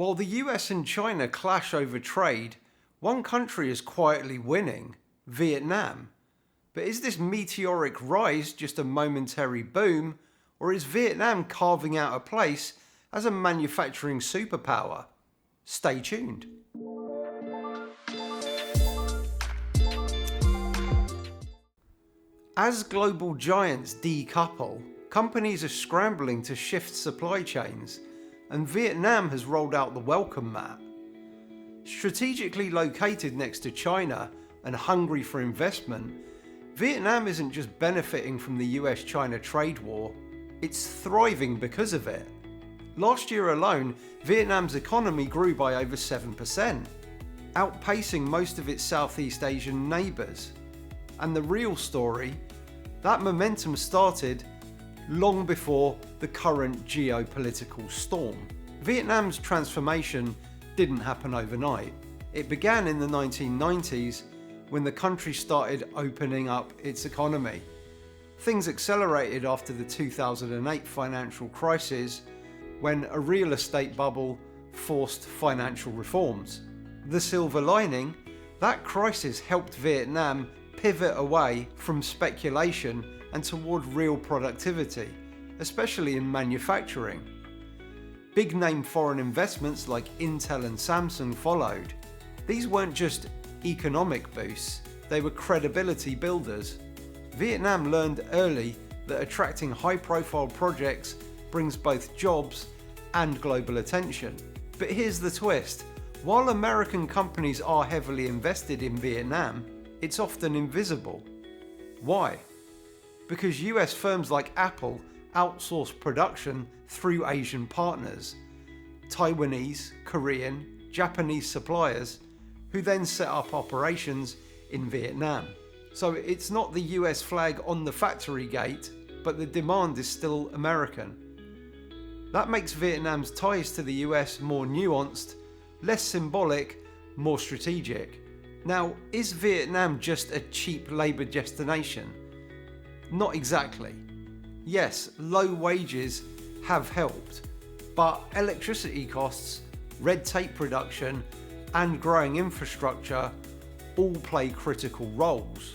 While the US and China clash over trade, one country is quietly winning, Vietnam. But is this meteoric rise just a momentary boom, or is Vietnam carving out a place as a manufacturing superpower? Stay tuned. As global giants decouple, companies are scrambling to shift supply chains, and Vietnam has rolled out the welcome mat. Strategically located next to China and hungry for investment, Vietnam isn't just benefiting from the US-China trade war, it's thriving because of it. Last year alone, Vietnam's economy grew by over 7%, outpacing most of its Southeast Asian neighbours. And the real story, that momentum started long before the current geopolitical storm. Vietnam's transformation didn't happen overnight. It began in the 1990s when the country started opening up its economy. Things accelerated after the 2008 financial crisis, when a real estate bubble forced financial reforms. The silver lining, that crisis helped Vietnam pivot away from speculation and toward real productivity, especially in manufacturing. Big name foreign investments like Intel and Samsung followed. These weren't just economic boosts, they were credibility builders. Vietnam learned early that attracting high-profile projects brings both jobs and global attention. But here's the twist. While American companies are heavily invested in Vietnam, it's often invisible. Why? Because US firms like Apple outsource production through Asian partners, Taiwanese, Korean, Japanese suppliers, who then set up operations in Vietnam. So it's not the US flag on the factory gate, but the demand is still American. That makes Vietnam's ties to the US more nuanced, less symbolic, more strategic. Now, is Vietnam just a cheap labour destination? Not exactly. Yes, low wages have helped, but electricity costs, red tape production, and growing infrastructure all play critical roles.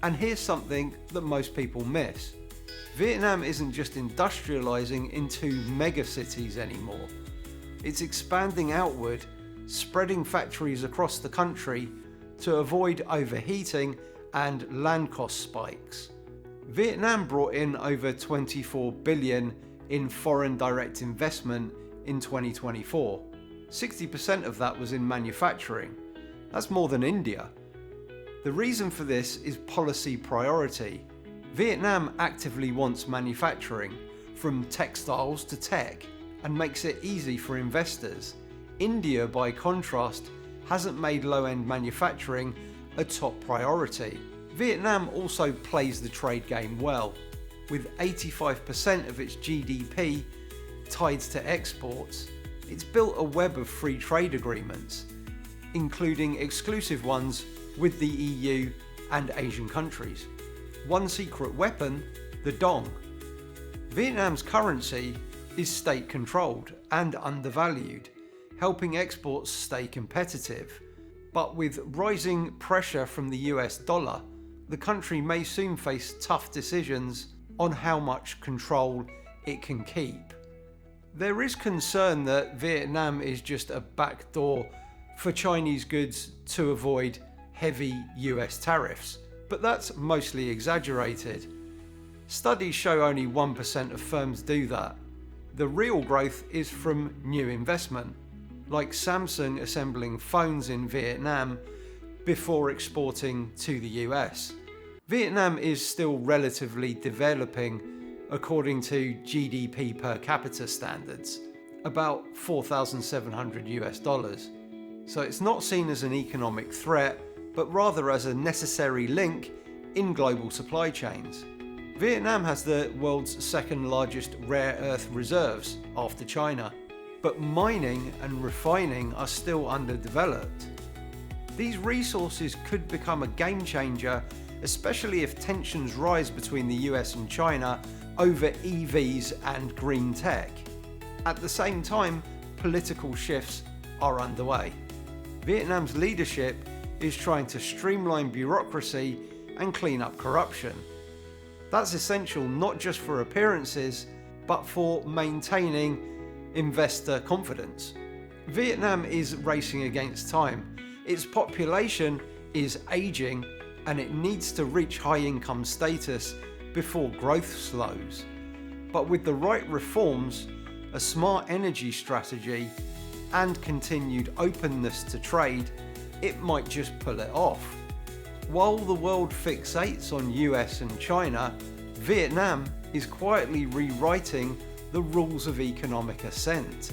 And here's something that most people miss. Vietnam isn't just industrialising into megacities anymore. It's expanding outward, spreading factories across the country to avoid overheating and land cost spikes. Vietnam brought in over 24 billion in foreign direct investment in 2024. 60% of that was in manufacturing. That's more than India. The reason for this is policy priority. Vietnam actively wants manufacturing, from textiles to tech, and makes it easy for investors. India, by contrast, hasn't made low-end manufacturing a top priority. Vietnam also plays the trade game well, with 85% of its GDP tied to exports. It's built a web of free trade agreements, including exclusive ones with the EU and Asian countries. One secret weapon, the dong. Vietnam's currency is state-controlled and undervalued, helping exports stay competitive. But with rising pressure from the US dollar, the country may soon face tough decisions on how much control it can keep. There is concern that Vietnam is just a backdoor for Chinese goods to avoid heavy US tariffs, but that's mostly exaggerated. Studies show only 1% of firms do that. The real growth is from new investment, like Samsung assembling phones in Vietnam before exporting to the US. Vietnam is still relatively developing according to GDP per capita standards, about $4,700. So it's not seen as an economic threat, but rather as a necessary link in global supply chains. Vietnam has the world's second largest rare earth reserves after China, but mining and refining are still underdeveloped. These resources could become a game changer, especially if tensions rise between the US and China over EVs and green tech. At the same time, political shifts are underway. Vietnam's leadership is trying to streamline bureaucracy and clean up corruption. That's essential not just for appearances, but for maintaining investor confidence. Vietnam is racing against time. Its population is aging and it needs to reach high income status before growth slows. But with the right reforms, a smart energy strategy, and continued openness to trade, it might just pull it off. While the world fixates on US and China, Vietnam is quietly rewriting the rules of economic ascent.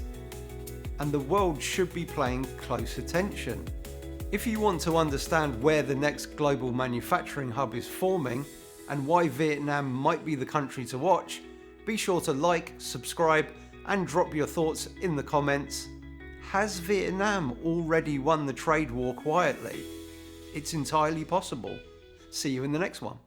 And the world should be paying close attention. If you want to understand where the next global manufacturing hub is forming and why Vietnam might be the country to watch, be sure to like, subscribe, and drop your thoughts in the comments. Has Vietnam already won the trade war quietly? It's entirely possible. See you in the next one.